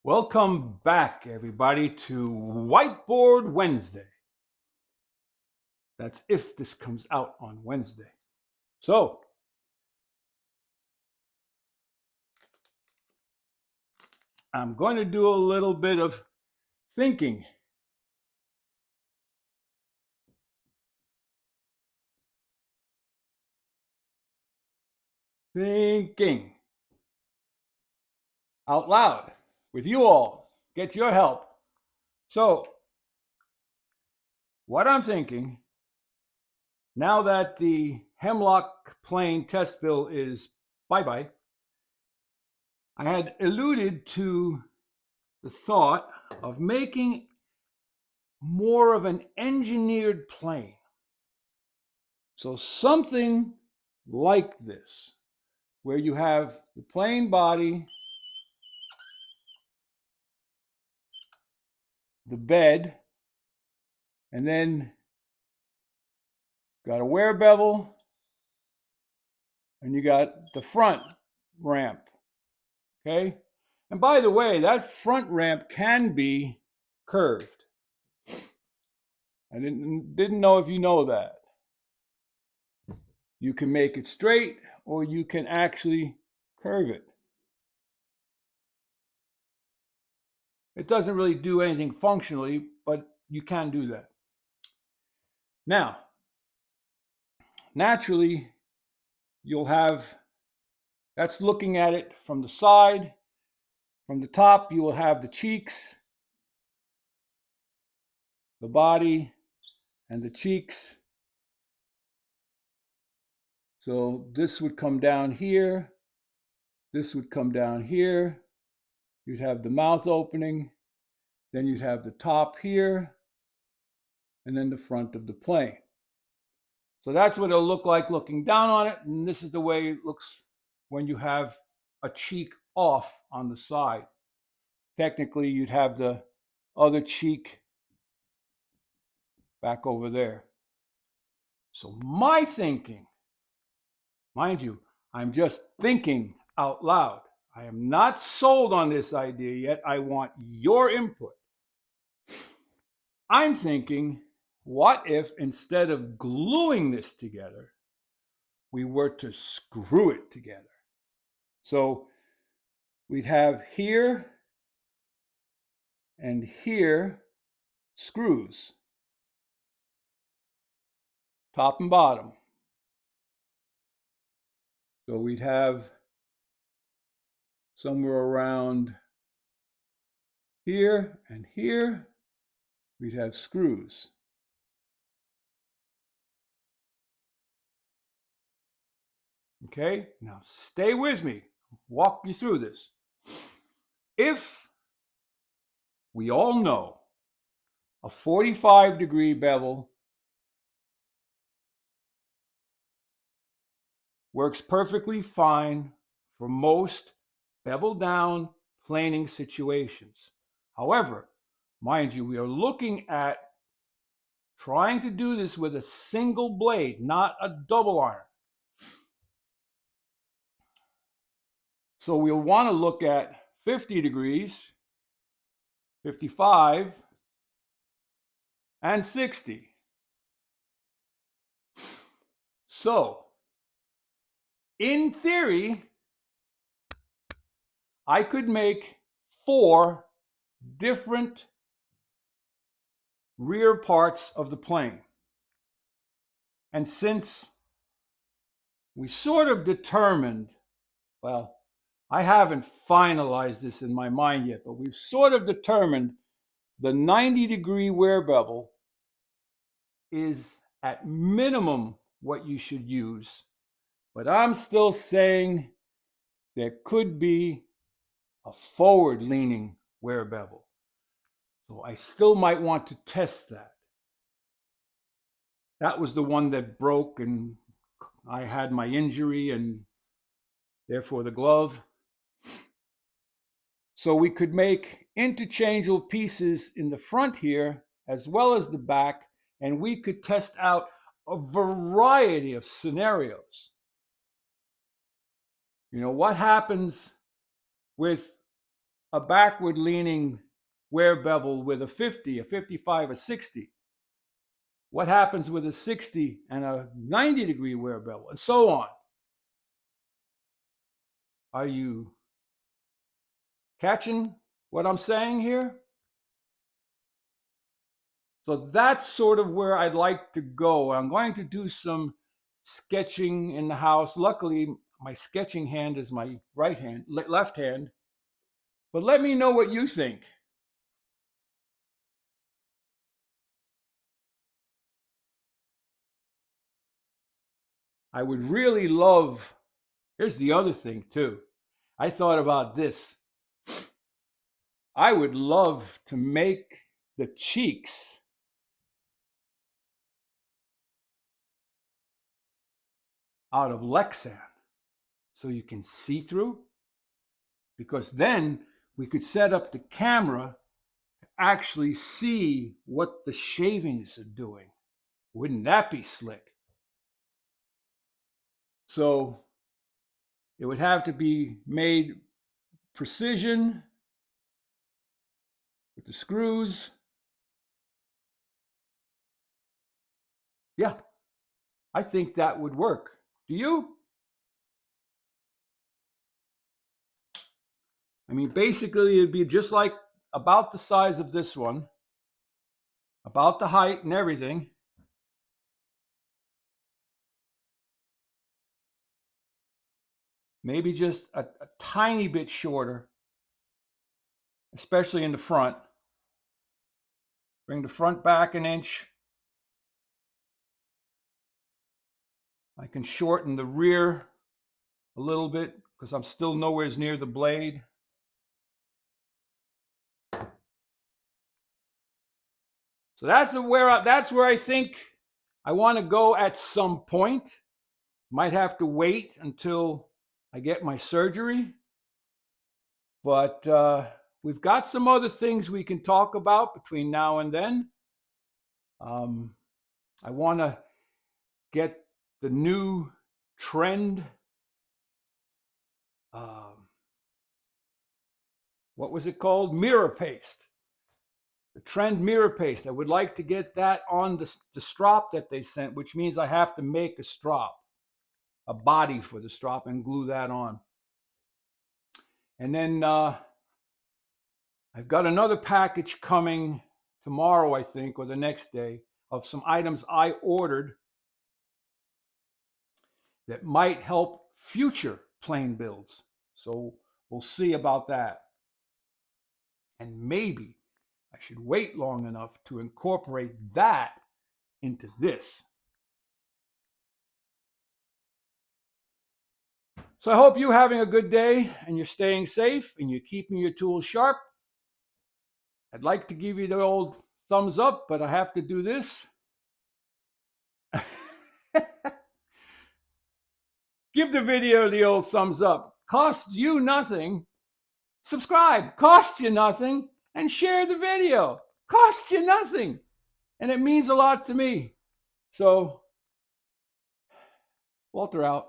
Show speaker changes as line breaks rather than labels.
Welcome back, everybody, to Whiteboard Wednesday. That's if this comes out on Wednesday. So, I'm going to do a little bit of thinking. Thinking out loud with you all. Get your help. So, what I'm thinking, now that the hemlock plane test bill is bye-bye, I had alluded to the thought of making more of an engineered plane. So something like this, where you have the plain body, the bed, and then got a wear bevel, and you got the front ramp, okay? And by the way, that front ramp can be curved. I didn't know if you know that. You can make it straight or you can actually curve it. It doesn't really do anything functionally, but you can do that. Now, naturally, you'll have, that's looking at it from the side. From the top, you will have the cheeks, the body, and the cheeks. So this would come down here. This would come down here. You'd have the mouth opening. Then you'd have the top here. And then the front of the plane. So that's what it'll look like looking down on it. And this is the way it looks when you have a cheek off on the side. Technically, you'd have the other cheek back over there. So my thinking, mind you, I'm just thinking out loud. I am not sold on this idea yet. I want your input. I'm thinking, what if instead of gluing this together, we were to screw it together? So we'd have here and here screws, top and bottom. So we'd have somewhere around here and here, we'd have screws. Okay, now stay with me. Walk you through this. If we all know a 45-degree bevel works perfectly fine for most bevel down planing situations. However, mind you, we are looking at trying to do this with a single blade, not a double iron. So we'll want to look at 50 degrees, 55, and 60. So, in theory, I could make 4 different rear parts of the plane. And since we sort of determined, well, I haven't finalized this in my mind yet, but we've sort of determined the 90-degree wear bevel is at minimum what you should use. But I'm still saying there could be a forward-leaning wear bevel. So I still might want to test that. That was the one that broke and I had my injury and therefore the glove. So we could make interchangeable pieces in the front here as well as the back, and we could test out a variety of scenarios. You know, what happens with a backward leaning wear bevel with a 50, a 55, a 60? What happens with a 60 and a 90-degree wear bevel, and so on? Are you catching what I'm saying here? So that's sort of where I'd like to go. I'm going to do some sketching in the house. Luckily, my sketching hand is my left hand. But let me know what you think. I would really love, here's the other thing too. I thought about this. I would love to make the cheeks out of Lexan so you can see through, because then we could set up the camera to actually see what the shavings are doing. Wouldn't that be slick? So it would have to be made precision with the screws. Yeah, I think that would work. Do you? I mean, basically, it'd be just like about the size of this one, about the height and everything. Maybe just a tiny bit shorter, especially in the front. Bring the front back an inch. I can shorten the rear a little bit because I'm still nowhere near the blade. So that's where I think I want to go at some point. Might have to wait until I get my surgery. But we've got some other things we can talk about between now and then. I want to get the new trend. What was it called? Mirror paste. The trend mirror paste. I would like to get that on the strop that they sent, which means I have to make a strop, a body for the strop, and glue that on. And then I've got another package coming tomorrow, I think, or the next day, of some items I ordered that might help future plane builds. So we'll see about that. And maybe I should wait long enough to incorporate that into this. So I hope you're having a good day and you're staying safe and you're keeping your tools sharp. I'd like to give you the old thumbs up, but I have to do this. Give the video the old thumbs up. Costs you nothing. Subscribe. Costs you nothing. And share the video. Costs you nothing. And it means a lot to me. So, Walter out.